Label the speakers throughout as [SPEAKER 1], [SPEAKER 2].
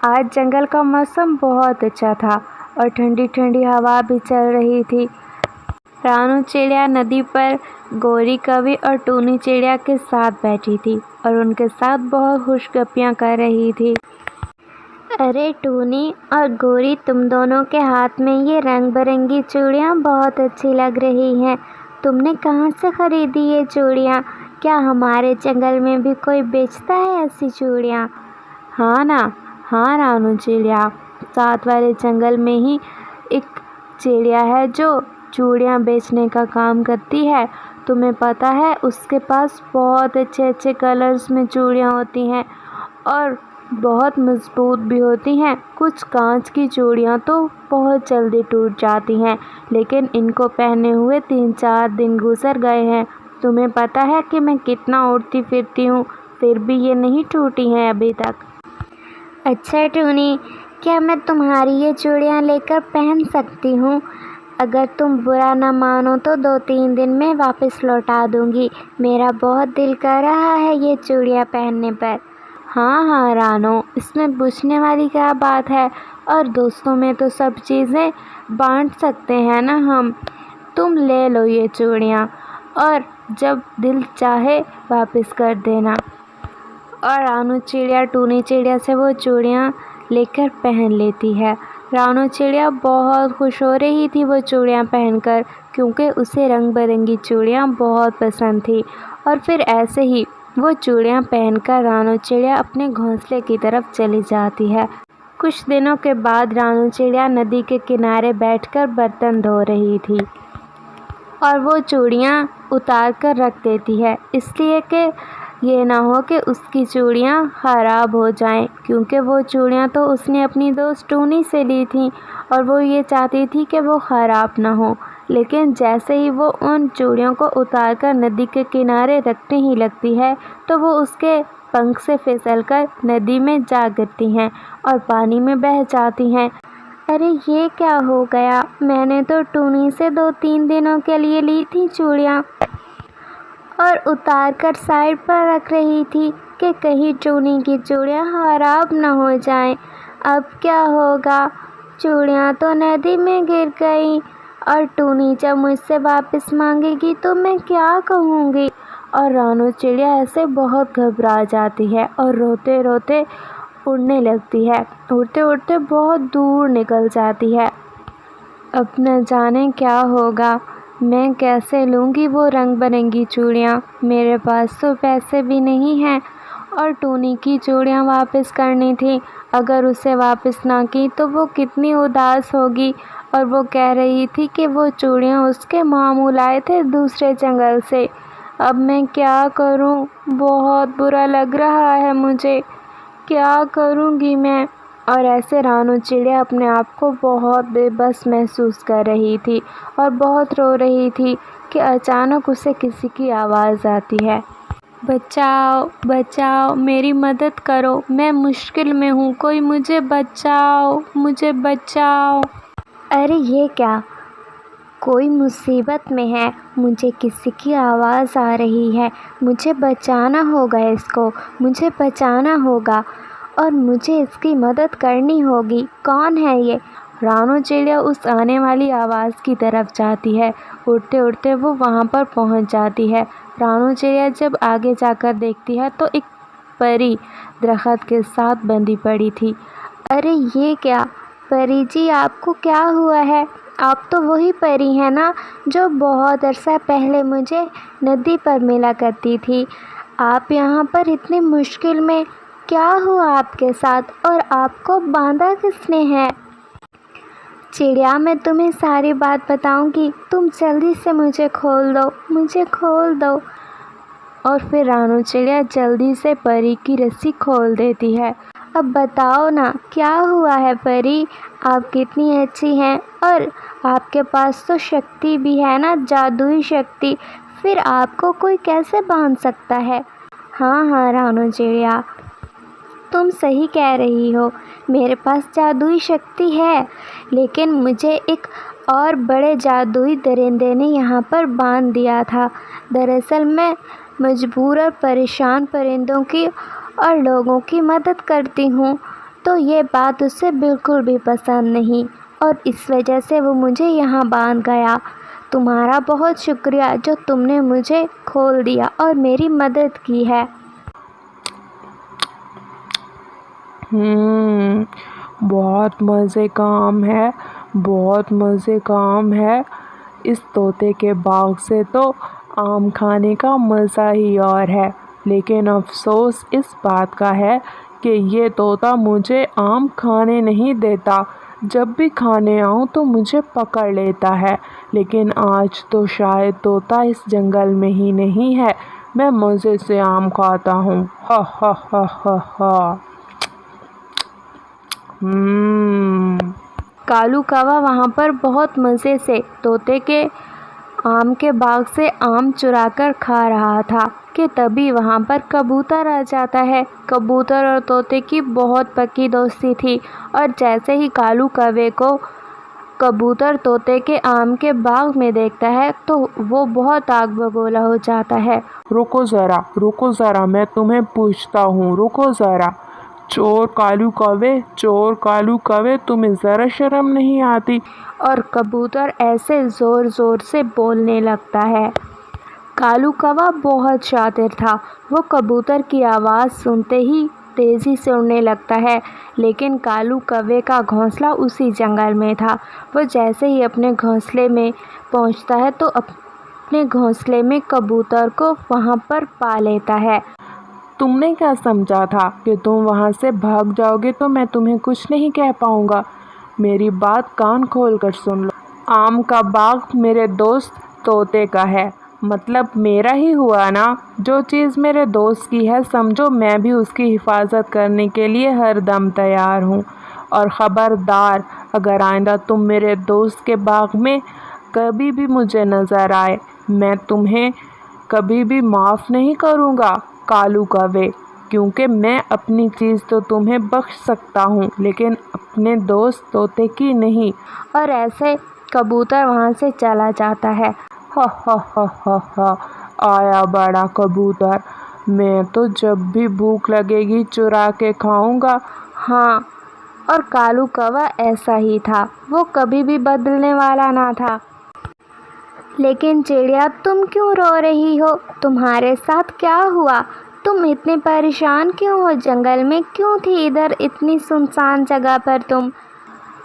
[SPEAKER 1] آج جنگل کا موسم بہت اچھا تھا اور ٹھنڈی ٹھنڈی ہوا بھی چل رہی تھی۔ رانو چڑیا ندی پر گوری کوی اور ٹونی چڑیا کے ساتھ بیٹھی تھی اور ان کے ساتھ بہت خوش گپیاں کر رہی تھی۔ ارے ٹونی اور گوری، تم دونوں کے ہاتھ میں یہ رنگ برنگی چوڑیاں بہت اچھی لگ رہی ہیں۔ تم نے کہاں سے خریدی یہ چوڑیاں؟ کیا ہمارے جنگل میں بھی کوئی بیچتا ہے ایسی چوڑیاں؟ ہاں نا، ہاں رانو چڑیا، ساتھ والے جنگل میں ہی ایک چڑیا ہے جو چوڑیاں بیچنے کا کام کرتی ہے۔ تمہیں پتہ ہے اس کے پاس بہت اچھے اچھے کلرز میں چوڑیاں ہوتی ہیں اور بہت مضبوط بھی ہوتی ہیں۔ کچھ کانچ کی چوڑیاں تو بہت جلدی ٹوٹ جاتی ہیں، لیکن ان کو پہنے ہوئے 3-4 دن گزر گئے ہیں۔ تمہیں پتہ ہے کہ میں کتنا اڑتی پھرتی ہوں، پھر بھی یہ نہیں ٹوٹی ہیں ابھی تک۔ اچھا ٹونی، کیا میں تمہاری یہ چوڑیاں لے کر پہن سکتی ہوں؟ اگر تم برا نہ مانو تو 2-3 دن میں واپس لوٹا دوں گی۔ میرا بہت دل کر رہا ہے یہ چوڑیاں پہننے پر۔ ہاں ہاں رانو، اس میں پوچھنے والی کیا بات ہے، اور دوستوں میں تو سب چیزیں بانٹ سکتے ہیں نا ہم۔ تم لے لو یہ چوڑیاں اور جب دل چاہے واپس کر دینا۔ اور رانو چڑیا ٹونی چڑیا سے وہ چوڑیاں لے کر پہن لیتی ہے۔ رانو چڑیا بہت خوش ہو رہی تھی وہ چوڑیاں پہن کر، کیونکہ اسے رنگ برنگی چوڑیاں بہت پسند تھی۔ اور پھر ایسے ہی وہ چوڑیاں پہن کر رانو چڑیا اپنے گھونسلے کی طرف چلی جاتی ہے۔ کچھ دنوں کے بعد رانو چڑیا ندی کے کنارے بیٹھ کر برتن دھو رہی تھی اور وہ چوڑیاں اتار کر رکھ دیتی ہے، اس لیے کہ یہ نہ ہو کہ اس کی چوڑیاں خراب ہو جائیں، کیونکہ وہ چوڑیاں تو اس نے اپنی دوست ٹونی سے لی تھیں اور وہ یہ چاہتی تھی کہ وہ خراب نہ ہوں۔ لیکن جیسے ہی وہ ان چوڑیوں کو اتار کر ندی کے کنارے رکھنے ہی لگتی ہے تو وہ اس کے پنکھ سے پھسل کر ندی میں جا گرتی ہیں اور پانی میں بہہ جاتی ہیں۔ ارے یہ کیا ہو گیا؟ میں نے تو ٹونی سے 2-3 دنوں کے لیے لی تھی چوڑیاں اور اتار کر سائڈ پر رکھ رہی تھی کہ کہیں ٹونی کی چوڑیاں خراب نہ ہو جائیں۔ اب کیا ہوگا؟ چوڑیاں تو ندی میں گر گئیں اور ٹونی جب مجھ سے واپس مانگے گی تو میں کیا کہوں گی؟ اور رانو چڑیا ایسے بہت گھبرا جاتی ہے اور روتے روتے اڑنے لگتی ہے، اڑتے اڑتے بہت دور نکل جاتی ہے۔ اب نہ جانے کیا ہوگا، میں کیسے لوں گی وہ رنگ برنگی چوڑیاں؟ میرے پاس تو پیسے بھی نہیں ہیں اور ٹونی کی چوڑیاں واپس کرنی تھی۔ اگر اسے واپس نہ کی تو وہ کتنی اداس ہوگی، اور وہ کہہ رہی تھی کہ وہ چوڑیاں اس کے ماموں لائے تھے دوسرے جنگل سے۔ اب میں کیا کروں؟ بہت برا لگ رہا ہے مجھے، کیا کروں گی میں؟ اور ایسے رانو چڑیا اپنے آپ کو بہت بے بس محسوس کر رہی تھی اور بہت رو رہی تھی کہ اچانک اسے کسی کی آواز آتی ہے۔ بچاؤ بچاؤ، میری مدد کرو، میں مشکل میں ہوں، کوئی مجھے بچاؤ، مجھے بچاؤ۔ ارے یہ کیا؟ کوئی مصیبت میں ہے، مجھے کسی کی آواز آ رہی ہے، مجھے بچانا ہوگا، اس کو مجھے بچانا ہوگا اور مجھے اس کی مدد کرنی ہوگی۔ کون ہے یہ؟ رانو چڑیا اس آنے والی آواز کی طرف جاتی ہے، اڑتے اڑتے وہ وہاں پر پہنچ جاتی ہے۔ رانو چڑیا جب آگے جا کر دیکھتی ہے تو ایک پری درخت کے ساتھ بندھی پڑی تھی۔ ارے یہ کیا؟ پری جی، آپ کو کیا ہوا ہے؟ آپ تو وہی پری ہیں نا جو بہت عرصہ پہلے مجھے ندی پر ملا کرتی تھی۔ آپ یہاں پر اتنی مشکل میں، کیا ہوا آپ کے ساتھ اور آپ کو باندھا کس نے ہے؟ چڑیا، میں تمہیں ساری بات بتاؤں گی، تم جلدی سے مجھے کھول دو، مجھے کھول دو۔ اور پھر رانو چڑیا جلدی سے پری کی رسی کھول دیتی ہے۔ اب بتاؤ نا کیا ہوا ہے پری؟ آپ کتنی اچھی ہیں اور آپ کے پاس تو شکتی بھی ہے نا، جادوئی شکتی، پھر آپ کو کوئی کیسے باندھ سکتا ہے؟ ہاں ہاں رانو چڑیا، تم صحیح کہہ رہی ہو، میرے پاس جادوئی شکتی ہے، لیکن مجھے ایک اور بڑے جادوئی درندے نے یہاں پر باندھ دیا تھا۔ دراصل میں مجبور اور پریشان پرندوں کی اور لوگوں کی مدد کرتی ہوں، تو یہ بات اسے بالکل بھی پسند نہیں اور اس وجہ سے وہ مجھے یہاں باندھ گیا۔ تمہارا بہت شکریہ جو تم نے مجھے کھول دیا اور میری مدد کی ہے۔
[SPEAKER 2] بہت مزے کا آم ہے، بہت مزے کا آم ہے۔ اس طوطے کے باغ سے تو آم کھانے کا مزہ ہی اور ہے، لیکن افسوس اس بات کا ہے کہ یہ طوطا مجھے آم کھانے نہیں دیتا۔ جب بھی کھانے آؤں تو مجھے پکڑ لیتا ہے، لیکن آج تو شاید طوطا اس جنگل میں ہی نہیں ہے۔ میں مزے سے آم کھاتا ہوں۔ ہا ہا ہا ہا ہا۔
[SPEAKER 1] کالو کوا وہاں پر بہت مزے سے طوطے کے آم کے باغ سے آم چرا کر کھا رہا تھا کہ تبھی وہاں پر کبوتر آ جاتا ہے۔ کبوتر اور طوطے کی بہت پکی دوستی تھی اور جیسے ہی کالو کوے کو کبوتر طوطے کے آم کے باغ میں دیکھتا ہے تو وہ بہت آگ بگولا ہو جاتا ہے۔
[SPEAKER 2] رکو ذرا، میں تمہیں پوچھتا ہوں، رکو ذرا۔ چور کالو کوے، تمہیں ذرا شرم نہیں آتی؟
[SPEAKER 1] اور کبوتر ایسے زور زور سے بولنے لگتا ہے۔ کالو کوا بہت شاطر تھا، وہ کبوتر کی آواز سنتے ہی تیزی سے اڑنے لگتا ہے، لیکن کالو کوے کا گھونسلہ اسی جنگل میں تھا۔ وہ جیسے ہی اپنے گھونسلے میں پہنچتا ہے تو اپنے گھونسلے میں کبوتر کو وہاں پر پا لیتا ہے۔
[SPEAKER 2] تم نے کیا سمجھا تھا کہ تم وہاں سے بھاگ جاؤ گے تو میں تمہیں کچھ نہیں کہہ پاؤں گا؟ میری بات کان کھول کر سن لو۔ آم کا باغ میرے دوست طوطے کا ہے، مطلب میرا ہی ہوا نا۔ جو چیز میرے دوست کی ہے سمجھو میں بھی اس کی حفاظت کرنے کے لیے ہر دم تیار ہوں۔ اور خبردار، اگر آئندہ تم میرے دوست کے باغ میں کبھی بھی مجھے نظر آئے، میں تمہیں کبھی بھی معاف نہیں کروں گا کالو کوے، کیونکہ میں اپنی چیز تو تمہیں بخش سکتا ہوں لیکن اپنے دوست طوطے کی نہیں۔
[SPEAKER 1] اور ایسے کبوتر وہاں سے چلا جاتا ہے۔
[SPEAKER 2] ہا ہا ہا ہا ہا۔ آیا بڑا کبوتر، میں تو جب بھی بھوک لگے گی چرا کے کھاؤں گا۔
[SPEAKER 1] ہاں، اور کالو کوا ایسا ہی تھا، وہ کبھی بھی بدلنے والا نہ تھا۔ لیکن چڑیا، تم کیوں رو رہی ہو؟ تمہارے ساتھ کیا ہوا؟ تم اتنے پریشان کیوں ہو؟ جنگل میں کیوں تھی ادھر اتنی سنسان جگہ پر تم؟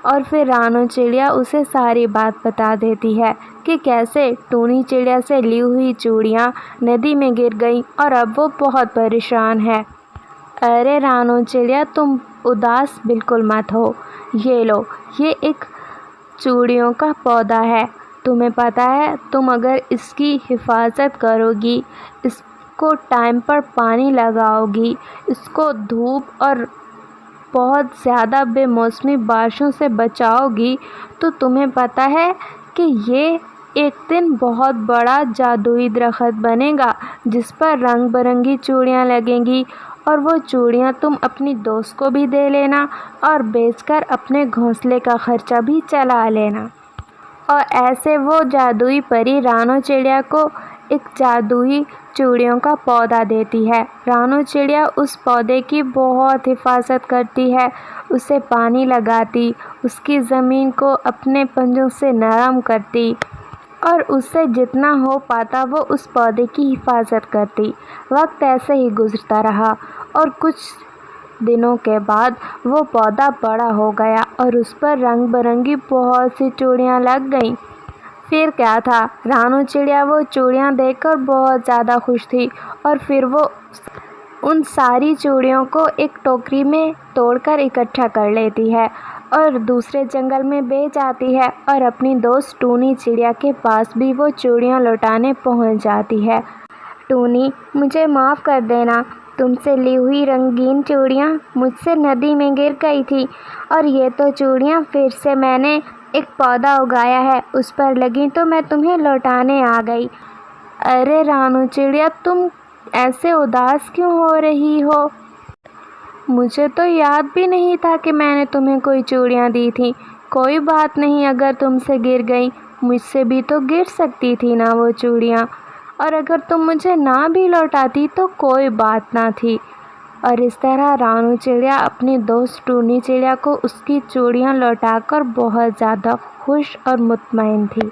[SPEAKER 1] اور پھر رانو چڑیا اسے ساری بات بتا دیتی ہے کہ کیسے ٹونی چڑیا سے لی ہوئی چوڑیاں ندی میں گر گئیں اور اب وہ بہت پریشان ہے۔ ارے رانو چڑیا، تم اداس بالکل مت ہو۔ یہ لو، یہ ایک چوڑیوں کا پودا ہے۔ تمہیں پتہ ہے تم اگر اس کی حفاظت کرو گی، اس کو ٹائم پر پانی لگاؤ گی، اس کو دھوپ اور بہت زیادہ بے موسمی بارشوں سے بچاؤ گی، تو تمہیں پتہ ہے کہ یہ ایک دن بہت بڑا جادوئی درخت بنے گا جس پر رنگ برنگی چوڑیاں لگیں گی، اور وہ چوڑیاں تم اپنی دوست کو بھی دے لینا اور بیچ کر اپنے گھونسلے کا خرچہ بھی چلا لینا۔ اور ایسے وہ جادوئی پری رانو چڑیا کو ایک جادوئی چوڑیوں کا پودا دیتی ہے۔ رانو چڑیا اس پودے کی بہت حفاظت کرتی ہے، اسے پانی لگاتی، اس کی زمین کو اپنے پنجوں سے نرم کرتی اور اس سے جتنا ہو پاتا وہ اس پودے کی حفاظت کرتی۔ وقت ایسے ہی گزرتا رہا اور کچھ دنوں کے بعد وہ پودا بڑا ہو گیا اور اس پر رنگ برنگی بہت سی چوڑیاں لگ گئیں۔ پھر کیا تھا، رانو چڑیا وہ چوڑیاں دیکھ کر بہت زیادہ خوش تھی اور پھر وہ ان ساری چوڑیوں کو ایک ٹوکری میں توڑ کر اکٹھا کر لیتی ہے اور دوسرے جنگل میں بیچ آتی ہے اور اپنی دوست ٹونی چڑیا کے پاس بھی وہ چوڑیاں لوٹانے پہنچ جاتی ہے۔ ٹونی، مجھے معاف کر دینا، تم سے لی ہوئی رنگین چوڑیاں مجھ سے ندی میں گر گئی تھی اور یہ تو چوڑیاں پھر سے میں نے ایک پودا اگایا ہے اس پر لگیں تو میں تمہیں لوٹانے آ گئی۔ ارے رانو چڑیا، تم ایسے اداس کیوں ہو رہی ہو؟ مجھے تو یاد بھی نہیں تھا کہ میں نے تمہیں کوئی چوڑیاں دی تھیں۔ کوئی بات نہیں، اگر تم سے گر گئیں مجھ سے بھی تو گر سکتی تھی نا وہ چوڑیاں، اور اگر تم مجھے نہ بھی لوٹاتی تو کوئی بات نہ تھی۔ اور اس طرح رانو چڑیا اپنی دوست ٹونی چڑیا کو اس کی چوڑیاں لوٹا کر بہت زیادہ خوش اور مطمئن تھی۔